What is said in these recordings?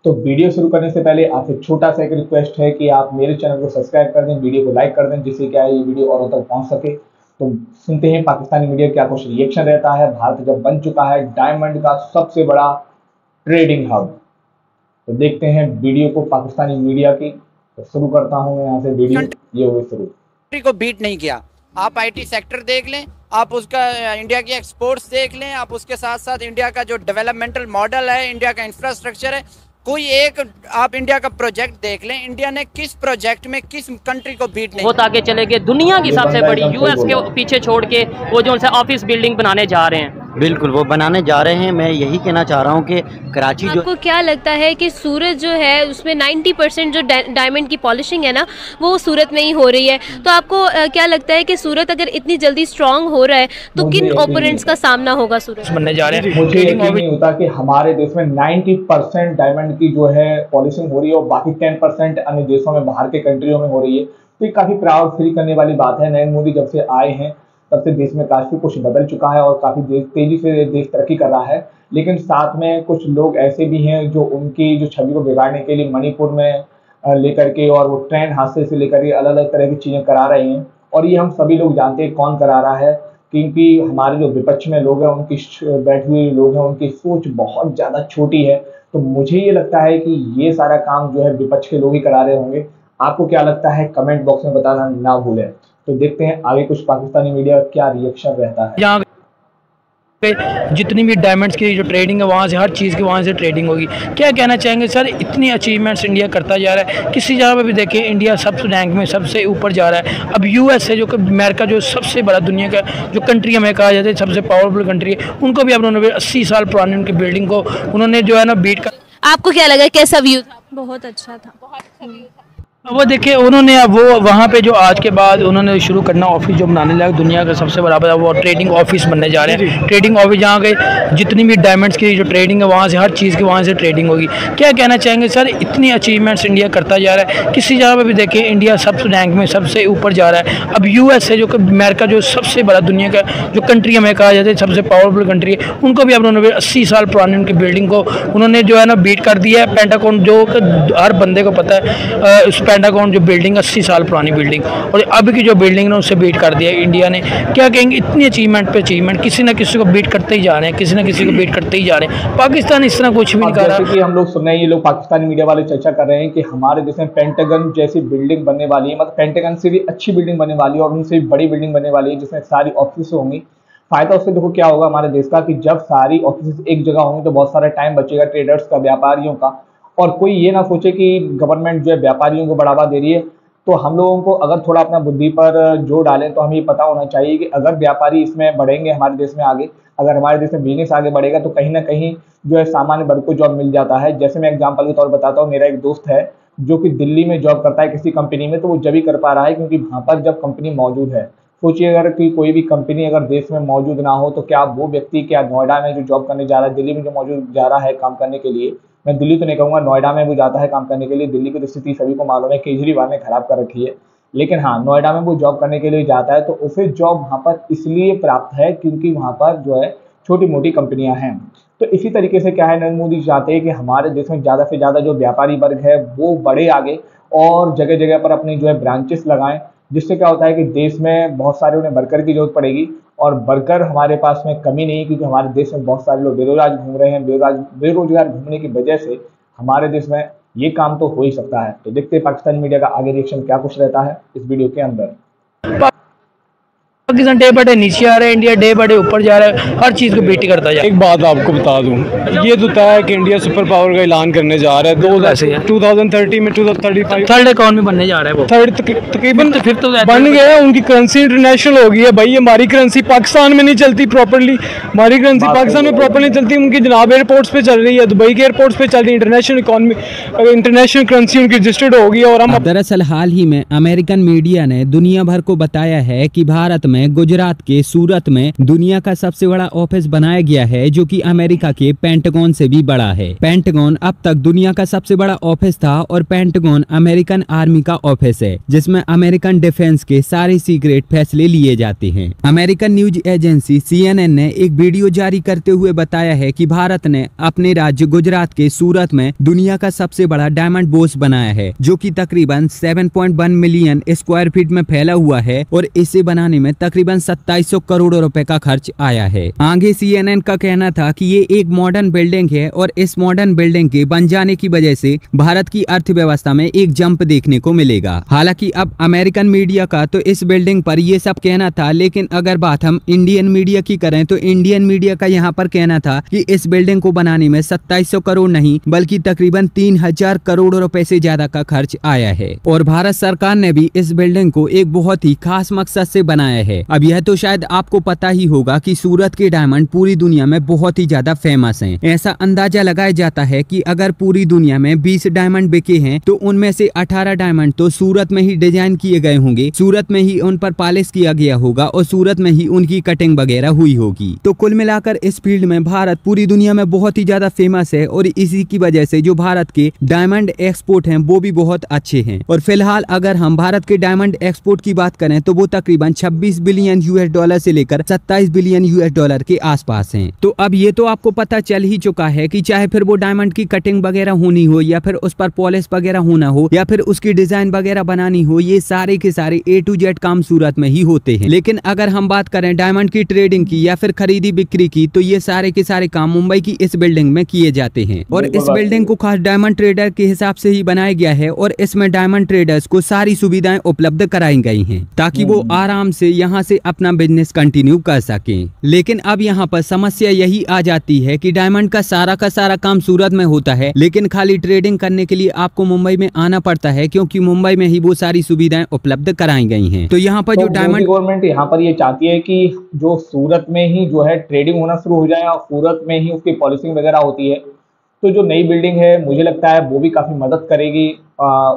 तो वीडियो शुरू करने से पहले आपसे छोटा सा एक रिक्वेस्ट है कि आप मेरे चैनल को सब्सक्राइब कर दें, वीडियो को लाइक कर दें, जिससे क्या है ये वीडियो औरों तक पहुंच सके। तो सुनते हैं पाकिस्तानी मीडिया क्या कुछ रिएक्शन रहता है। भारत जब बन चुका है डायमंड का सबसे बड़ा ट्रेडिंग हब, तो देखते हैं वीडियो को पाकिस्तानी मीडिया की। तो शुरू करता हूँ मैं यहाँ से वीडियो, ये हुई शुरू। को बीट नहीं किया। आप आईटी सेक्टर देख लें, आप उसका इंडिया की एक्सपोर्ट्स देख लें, आप उसके साथ साथ इंडिया का जो डेवलपमेंटल मॉडल है, इंडिया का इंफ्रास्ट्रक्चर है, कोई एक आप इंडिया का प्रोजेक्ट देख लें, इंडिया ने किस प्रोजेक्ट में किस कंट्री को बीट नहीं। बहुत आगे चले गए, दुनिया की सबसे बड़ी यूएस के पीछे छोड़ के वो जो उनसे ऑफिस बिल्डिंग बनाने जा रहे हैं। बिल्कुल वो बनाने जा रहे हैं। मैं यही कहना चाह रहा हूँ कि कराची जो, आपको क्या लगता है कि सूरत जो है उसमें 90% जो डायमंड की पॉलिशिंग है ना वो सूरत में ही हो रही है, तो आपको क्या लगता है कि सूरत अगर इतनी जल्दी स्ट्रांग हो रहा है तो किन ओपोनेंट्स का सामना होगा सूरत बनने जा रहे हैं? मुझे यकीन नहीं होता कि हमारे देश में 90% डायमंड की जो है पॉलिशिंग हो रही है और बाकी 10% अन्य देशों में, बाहर के कंट्रियों में हो रही है। तो ये काफी प्राउड फील करने वाली बात है। नरेंद्र मोदी जब से आए हैं तब से देश में काफी कुछ बदल चुका है और काफी तेजी से देश तरक्की कर रहा है। लेकिन साथ में कुछ लोग ऐसे भी हैं जो उनकी जो छवि को बिगाड़ने के लिए मणिपुर में लेकर के और वो ट्रेन हादसे से लेकर के अलग अलग तरह की चीजें करा रहे हैं। और ये हम सभी लोग जानते हैं कौन करा रहा है, क्योंकि हमारे जो विपक्ष में लोग हैं, उनकी बैठे हुए लोग हैं, उनकी सोच बहुत ज्यादा छोटी है। तो मुझे ये लगता है कि ये सारा काम जो है विपक्ष के लोग ही करा रहे होंगे। आपको क्या लगता है कमेंट बॉक्स में बताना ना भूलें। तो देखते हैं आगे कुछ पाकिस्तानी मीडिया क्या रिएक्शन रहता है। यहाँ पे जितनी भी डायमंड्स की जो ट्रेडिंग है वहाँ से, हर चीज़ की वहाँ से ट्रेडिंग होगी। क्या कहना चाहेंगे सर, इतनी अचीवमेंट्स इंडिया करता जा रहा है, किसी जगह पे भी देखें इंडिया सबसे रैंक में सबसे ऊपर जा रहा है। अब यूएस है जो कि अमेरिका जो सबसे बड़ा दुनिया का जो कंट्री हमें कहा जाता है सबसे पावरफुल कंट्री है, उनको भी अब उन्होंने 80 साल पुरानी उनकी बिल्डिंग को उन्होंने जो है ना बीट कर। आपको क्या लगा, कैसा व्यू था? बहुत अच्छा था। वो देखिए उन्होंने अब वो वहाँ पे जो आज के बाद उन्होंने शुरू करना ऑफिस जो बनाने लगा, दुनिया का सबसे बड़ा वो ट्रेडिंग ऑफिस बनने जा रहे हैं। ट्रेडिंग ऑफिस जहाँ गए जितनी भी डायमंड्स की जो ट्रेडिंग है वहाँ से, हर चीज़ की वहाँ से ट्रेडिंग होगी। क्या कहना चाहेंगे सर, इतनी अचीवमेंट्स इंडिया करता जा रहा है, किसी जगह पे भी देखें इंडिया सबसे रैंक में सबसे ऊपर जा रहा है। अब यूएस है जो कि अमेरिका जो सबसे बड़ा दुनिया का जो कंट्री हमें कहा जाता है सबसे पावरफुल कंट्री है, उनको भी अब उन्होंने 80 साल पुरानी उनकी बिल्डिंग को उन्होंने जो है ना बीट कर दिया है। पेंटागन जो हर बंदे को पता है, उस पेंटागन जो बिल्डिंग 80 साल पुरानी बिल्डिंग और अब की जो बिल्डिंग ने उससे बीट कर दिया इंडिया ने। क्या कहेंगे, इतनी अचीवमेंट पे अचीवमेंट, किसी ना किसी को बीट करते ही जा रहे हैं, किसी ना किसी को बीट करते ही जा रहे हैं। पाकिस्तान इस तरह कुछ भी नहीं कर रहा। जैसे कि हम लोग सुन रहे हैं, ये लोग पाकिस्तानी मीडिया वाले चर्चा कर रहे हैं कि हमारे देश में पेंटागन जैसी बिल्डिंग बनने वाली है, मतलब पेंटागन से भी अच्छी बिल्डिंग बनने वाली है और उनसे भी बड़ी बिल्डिंग बनने वाली है जिसमें सारी ऑफिस होंगी। फायदा उससे देखो क्या होगा हमारे देश का, कि जब सारी ऑफिस एक जगह होंगी तो बहुत सारा टाइम बचेगा ट्रेडर्स का, व्यापारियों का। और कोई ये ना सोचे कि गवर्नमेंट जो है व्यापारियों को बढ़ावा दे रही है। तो हम लोगों को अगर थोड़ा अपना बुद्धि पर जोर डालें तो हमें ये पता होना चाहिए कि अगर व्यापारी इसमें बढ़ेंगे हमारे देश में आगे, अगर हमारे देश में बिजनेस आगे बढ़ेगा तो कहीं ना कहीं जो है सामान्य वर्ग को जॉब मिल जाता है। जैसे मैं एग्जांपल के तौर पर बताता हूँ, मेरा एक दोस्त है जो कि दिल्ली में जॉब करता है किसी कंपनी में, तो वो जब ही कर पा रहा है क्योंकि वहाँ पर जब कंपनी मौजूद है। सोचिए अगर कि कोई भी कंपनी अगर देश में मौजूद ना हो तो क्या वो व्यक्ति क्या नोएडा में जो जॉब करने जा रहा है, दिल्ली में जो मौजूद जा रहा है काम करने के लिए, मैं दिल्ली तो नहीं कहूँगा, नोएडा में वो जाता है काम करने के लिए। दिल्ली की स्थिति सभी को मालूम है, केजरीवाल ने खराब कर रखी है, लेकिन हाँ नोएडा में वो जॉब करने के लिए जाता है। तो उसे जॉब वहाँ पर इसलिए प्राप्त है क्योंकि वहाँ पर जो है छोटी मोटी कंपनियां हैं। तो इसी तरीके से क्या है, नरेंद्र मोदी चाहते हैं कि हमारे देश में ज़्यादा से ज़्यादा जो व्यापारी वर्ग है वो बढ़े आगे और जगह जगह पर अपनी जो है ब्रांचेस लगाएं, जिससे क्या होता है कि देश में बहुत सारे उन्हें वर्कर की जरूरत पड़ेगी और वर्कर हमारे पास में कमी नहीं है, क्योंकि हमारे देश में बहुत सारे लोग बेरोजगार घूम रहे हैं। बेरोजगार घूमने की वजह से हमारे देश में ये काम तो हो ही सकता है। तो देखते हैं पाकिस्तानी मीडिया का आगे रिएक्शन क्या कुछ रहता है इस वीडियो के अंदर। पाकिस्तान डे बाय डे नीचे आ रहा है, इंडिया डे बाय डे ऊपर जा रहा है, हर चीज़ को बीट करता जा रहा है। एक बात आपको बता दूं, ये तो तय है कि इंडिया सुपर पावर का ऐलान करने जा रहा है 2030 में, 2035 थर्ड इकॉनमी बनने जा रहा है। वो थर्ड तकरीबन फिर तो बन गया है। उनकी करेंसी इंटरनेशनल हो गई है भाई। हमारी करेंसी पाकिस्तान में नहीं चलती प्रॉपर्ली, हमारी करेंसी पाकिस्तान में प्रॉपर्ली चलती। उनकी जनाब एयरपोर्ट्स पे चल रही है, दुबई के एयरपोर्ट्स पे चल रही है। इंटरनेशनल इकॉनमी, इंटरनेशनल करेंसी उनकी रजिस्टर्ड हो गई है। और हम दरअसल हाल ही में अमेरिकन मीडिया ने दुनिया भर को बताया है कि भारत में गुजरात के सूरत में दुनिया का सबसे बड़ा ऑफिस बनाया गया है, जो कि अमेरिका के पेंटागन से भी बड़ा है। पेंटागन अब तक दुनिया का सबसे बड़ा ऑफिस था और पेंटागन अमेरिकन आर्मी का ऑफिस है, जिसमें अमेरिकन डिफेंस के सारे सीक्रेट फैसले लिए जाते हैं। अमेरिकन न्यूज एजेंसी CNN ने एक वीडियो जारी करते हुए बताया है कि भारत ने अपने राज्य गुजरात के सूरत में दुनिया का सबसे बड़ा डायमंड बोर्स बनाया है, जो कि तकरीबन 7.1 मिलियन स्क्वायर फीट में फैला हुआ है और इसे बनाने में तकरीबन 2700 करोड़ रुपए का खर्च आया है। आगे CNN का कहना था कि ये एक मॉडर्न बिल्डिंग है और इस मॉडर्न बिल्डिंग के बन जाने की वजह से भारत की अर्थव्यवस्था में एक जंप देखने को मिलेगा। हालांकि अब अमेरिकन मीडिया का तो इस बिल्डिंग पर ये सब कहना था, लेकिन अगर बात हम इंडियन मीडिया की करें तो इंडियन मीडिया का यहाँ पर कहना था कि इस बिल्डिंग को बनाने में 2700 करोड़ नहीं बल्कि तकरीबन 3000 करोड़ रुपए से ज्यादा का खर्च आया है और भारत सरकार ने भी इस बिल्डिंग को एक बहुत ही खास मकसद से बनाया है। अब यह तो शायद आपको पता ही होगा कि सूरत के डायमंड पूरी दुनिया में बहुत ही ज्यादा फेमस हैं। ऐसा अंदाजा लगाया जाता है कि अगर पूरी दुनिया में 20 डायमंड बिके हैं तो उनमें से 18 डायमंड तो सूरत में ही डिजाइन किए गए होंगे, सूरत में ही उन पर पॉलिश किया गया होगा और सूरत में ही उनकी कटिंग वगैरह हुई होगी। तो कुल मिलाकर इस फील्ड में भारत पूरी दुनिया में बहुत ही ज्यादा फेमस है और इसी की वजह से जो भारत के डायमंड एक्सपोर्ट हैं वो भी बहुत अच्छे हैं। और फिलहाल अगर हम भारत के डायमंड एक्सपोर्ट की बात करें तो वो तकरीबन 26 बिलियन US$ से लेकर 27 बिलियन US$ के आसपास हैं। तो अब ये तो आपको पता चल ही चुका है कि चाहे फिर वो डायमंड की कटिंग वगैरह होनी हो या फिर उस पर पॉलिश वगैरह होना हो या फिर उसकी डिजाइन वगैरह बनानी हो, ये सारे के सारे A to Z काम सूरत में ही होते हैं। लेकिन अगर हम बात करें डायमंड की ट्रेडिंग की या फिर खरीदी बिक्री की तो ये सारे के सारे काम मुंबई की इस बिल्डिंग में किए जाते हैं और इस बिल्डिंग को खास डायमंड ट्रेडर के हिसाब से ही बनाया गया है और इसमें डायमंड ट्रेडर्स को सारी सुविधाएं उपलब्ध कराई गई हैं ताकि वो आराम से यहाँ से अपना बिजनेस कंटिन्यू कर सकें। लेकिन अब यहाँ पर समस्या यही आ जाती है कि डायमंड का सारा काम सूरत में होता है, लेकिन खाली ट्रेडिंग करने के लिए आपको मुंबई में आना पड़ता है क्योंकि मुंबई में ही वो सारी सुविधाएं उपलब्ध कराई गई हैं। तो यहाँ पर जो डायमंड गवर्नमेंट यहाँ पर ये चाहती है कि जो सूरत में ही जो है ट्रेडिंग होना शुरू हो जाए और सूरत में ही उसकी पॉलिशिंग वगैरह होती है, तो जो नई बिल्डिंग है मुझे लगता है वो भी काफ़ी मदद करेगी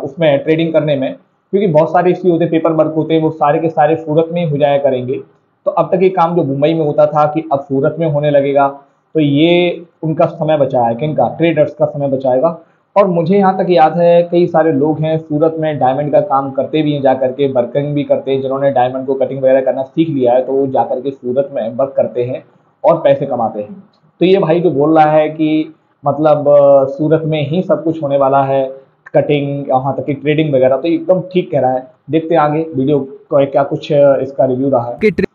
उसमें ट्रेडिंग करने में, क्योंकि बहुत सारे इश्यू होते हैं, पेपर वर्क होते हैं, वो सारे के सारे सूरत में ही हो जाया करेंगे। तो अब तक ये काम जो मुंबई में होता था कि अब सूरत में होने लगेगा, तो ये उनका समय बचाया, किनका, ट्रेडर्स का समय बचाएगा। और मुझे यहाँ तक याद है कई सारे लोग हैं सूरत में डायमंड का काम करते भी हैं, जा करके वर्किंग भी करते हैं, जिन्होंने डायमंड को कटिंग वगैरह करना सीख लिया है तो वो जा करके सूरत में वर्क करते हैं और पैसे कमाते हैं। तो ये भाई जो बोल रहा है कि मतलब सूरत में ही सब कुछ होने वाला है, कटिंग यहाँ तक की ट्रेडिंग वगैरह, तो एकदम ठीक कह रहा है। देखते हैं आगे वीडियो को क्या कुछ इसका रिव्यू रहा है।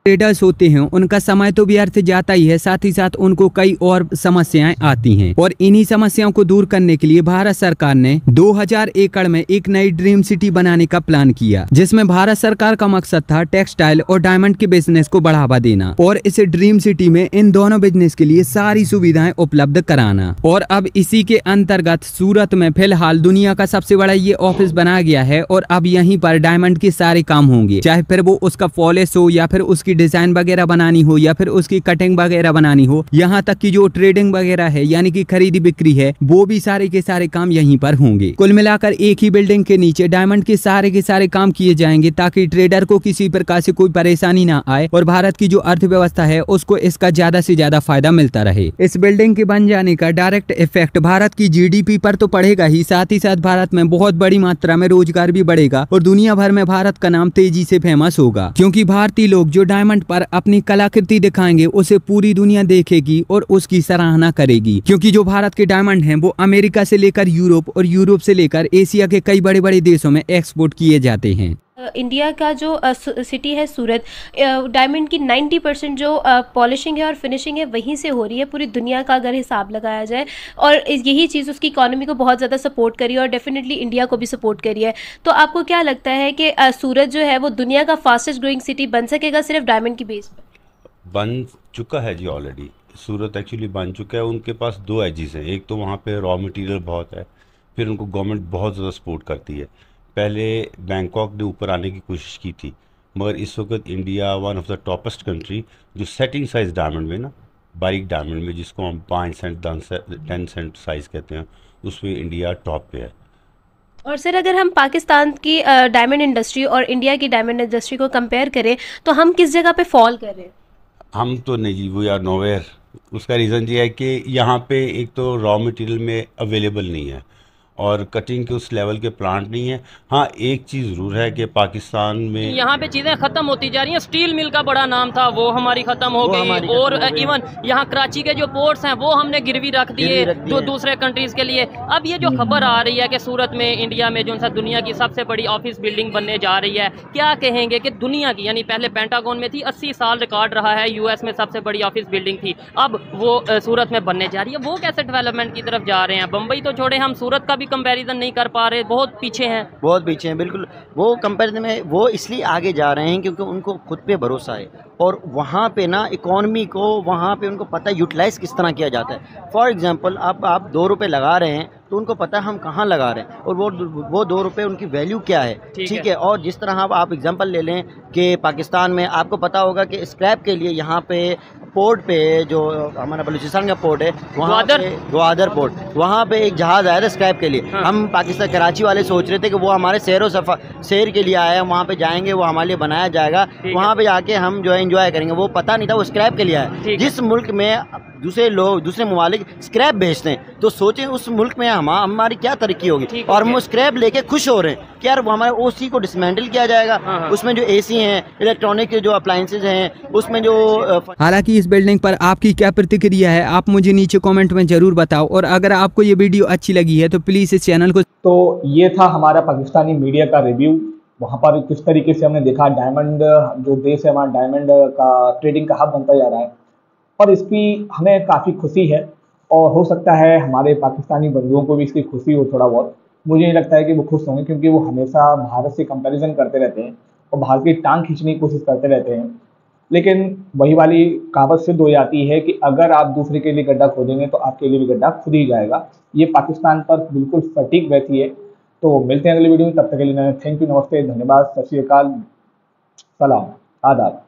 ट्रेडर्स होते हैं उनका समय तो व्यर्थ जाता ही है, साथ ही साथ उनको कई और समस्याएं आती हैं और इन्हीं समस्याओं को दूर करने के लिए भारत सरकार ने 2000 एकड़ में एक नई ड्रीम सिटी बनाने का प्लान किया, जिसमें भारत सरकार का मकसद था टेक्सटाइल और डायमंड के बिजनेस को बढ़ावा देना और इस ड्रीम सिटी में इन दोनों बिजनेस के लिए सारी सुविधाएं उपलब्ध कराना। और अब इसी के अंतर्गत सूरत में फिलहाल दुनिया का सबसे बड़ा ये ऑफिस बनाया गया है और अब यहीं पर डायमंड के सारे काम होंगे, चाहे फिर वो उसका पॉलिश हो या फिर उसकी डिजाइन वगैरह बनानी हो या फिर उसकी कटिंग वगैरह बनानी हो, यहाँ तक कि जो ट्रेडिंग वगैरह है यानी कि खरीदी बिक्री है वो भी सारे के सारे काम यहीं पर होंगे। कुल मिलाकर एक ही बिल्डिंग के नीचे डायमंड के सारे काम किए जाएंगे ताकि ट्रेडर को किसी प्रकार से कोई परेशानी ना आए और भारत की जो अर्थव्यवस्था है उसको इसका ज्यादा से ज्यादा फायदा मिलता रहे। इस बिल्डिंग के बन जाने का डायरेक्ट इफेक्ट भारत की GDP पर तो पड़ेगा ही, साथ ही साथ भारत में बहुत बड़ी मात्रा में रोजगार भी बढ़ेगा और दुनिया भर में भारत का नाम तेजी से फेमस होगा, क्योंकि भारतीय लोग जो डायमंड पर अपनी कलाकृति दिखाएंगे उसे पूरी दुनिया देखेगी और उसकी सराहना करेगी, क्योंकि जो भारत के डायमंड हैं वो अमेरिका से लेकर यूरोप और यूरोप से लेकर एशिया के कई बड़े बड़े देशों में एक्सपोर्ट किए जाते हैं। इंडिया का जो सिटी है सूरत, डायमंड की 90% जो पॉलिशिंग है और फिनिशिंग है वहीं से हो रही है पूरी दुनिया का अगर हिसाब लगाया जाए, और यही चीज़ उसकी इकोनॉमी को बहुत ज़्यादा सपोर्ट करी है और डेफिनेटली इंडिया को भी सपोर्ट करी है। तो आपको क्या लगता है कि सूरत जो है वो दुनिया का फास्टेस्ट ग्रोइंग सिटी बन सकेगा सिर्फ डायमंड की बेस पर? बन चुका है जी, ऑलरेडी सूरत एक्चुअली बन चुका है। उनके पास दो एजेस हैं, एक तो वहाँ पे रॉ मटेरियल बहुत है, फिर उनको गवर्नमेंट बहुत ज़्यादा सपोर्ट करती है। पहले बैंकॉक ने ऊपर आने की कोशिश की थी, मगर इस वक्त India one of the toppest country जो सेटिंग साइज डायमंड में ना, बारीक डायमंड में जिसको हम 5 सेंट 10 सेंट साइज़ कहते हैं, उसमें इंडिया टॉप पे है। और सर अगर हम पाकिस्तान की डायमंड इंडस्ट्री और इंडिया की डायमंड इंडस्ट्री को कंपेयर करें तो हम किस जगह पे फॉल कर रहे हैं? हम तो नहीं, वी आर नोवेयर। उसका रीज़न ये है कि यहाँ पे एक तो रॉ मटेरियल में अवेलेबल नहीं है और कटिंग के उस लेवल के प्लांट नहीं है। हाँ, एक चीज़ ज़रूर है कि पाकिस्तान में यहाँ पे चीज़ें ख़त्म होती जा रही हैं। स्टील मिल का बड़ा नाम था, वो हमारी ख़त्म हो गई। और इवन यहाँ कराची के जो पोर्ट्स हैं वो हमने गिरवी रख दिए जो दूसरे कंट्रीज़ के लिए। अब ये जो खबर आ रही है कि सूरत में इंडिया में जो सा दुनिया की सबसे बड़ी ऑफिस बिल्डिंग बनने जा रही है, क्या कहेंगे कि दुनिया की, यानी पहले पेंटागन में थी, 80 साल रिकॉर्ड रहा है, यूएस में सबसे बड़ी ऑफिस बिल्डिंग थी, अब वो सूरत में बनने जा रही है। वो कैसे डेवलपमेंट की तरफ जा रहे हैं? बम्बई तो छोड़े, हम सूरत का भी कंपेरिजन नहीं कर पा रहे, बहुत पीछे हैं। बहुत पीछे हैं, बिल्कुल। वो कंपेरिजन में वो इसलिए आगे जा रहे हैं क्योंकि उनको खुद पे भरोसा है और वहाँ पे ना इकॉनमी को, वहाँ पे उनको पता है यूटिलाइज़ किस तरह किया जाता है। फॉर एग्जांपल आप 2 रुपये लगा रहे हैं तो उनको पता है हम कहाँ लगा रहे हैं और वो 2 रुपये उनकी वैल्यू क्या है, ठीक है। और जिस तरह आप एग्जांपल ले लें कि पाकिस्तान में आपको पता होगा कि स्क्रैप के लिए यहाँ पे पोर्ट पे, जो हमारा बलूचिस्तान का पोर्ट है, वहाँ पे ग्वादर पोर्ट, वहाँ पे एक जहाज़ आया था स्क्रैप के लिए। हम पाकिस्तान कराची वाले सोच रहे थे कि वो हमारे सैर के लिए आया है, वहाँ पे जाएंगे, वो हमारे लिए बनाया जाएगा, वहाँ पे जाके हम जो है एंजॉय करेंगे। वो पता नहीं था वो स्क्रैप के लिए आया। जिस मुल्क में दूसरे ममालिक स्क्रैप बेचते हैं तो सोचें उस मुल्क में हमारी क्या तरक्की होगी। और हम स्क्रैप लेके खुश हो रहे हैं कि यार वो हमारे ओसी को डिसमेंटल किया जाएगा। उसमें जो एसी हैं, इलेक्ट्रॉनिक जो अप्लायंसेज हैं, उसमें जो हालांकि इस बिल्डिंग पर आपकी क्या प्रतिक्रिया है आप मुझे नीचे कमेंट में जरूर बताओ। और अगर आपको ये वीडियो अच्छी लगी है तो प्लीज़ इस चैनल को। तो ये था हमारा पाकिस्तानी मीडिया का रिव्यू। वहाँ पर किस तरीके से हमने देखा डायमंड जो देश है हमारा डायमंड का ट्रेडिंग का हब बनता जा रहा है और इसकी हमें काफ़ी खुशी है और हो सकता है हमारे पाकिस्तानी बंधुओं को भी इसकी खुशी हो थोड़ा बहुत। मुझे नहीं लगता है कि वो खुश होंगे क्योंकि वो हमेशा भारत से कंपैरिजन करते रहते हैं और भारत की टांग खींचने की कोशिश करते रहते हैं। लेकिन वही वाली कहावत सिद्ध हो जाती है कि अगर आप दूसरे के लिए गड्ढा खोदेंगे तो आपके लिए भी गड्ढा खुद ही जाएगा। ये पाकिस्तान पर बिल्कुल सटीक बैठी है। तो मिलते हैं अगली वीडियो में, तब तक के लिए थैंक यू, नमस्ते, धन्यवाद, सत श्री अकाल, सलाम, आदाब।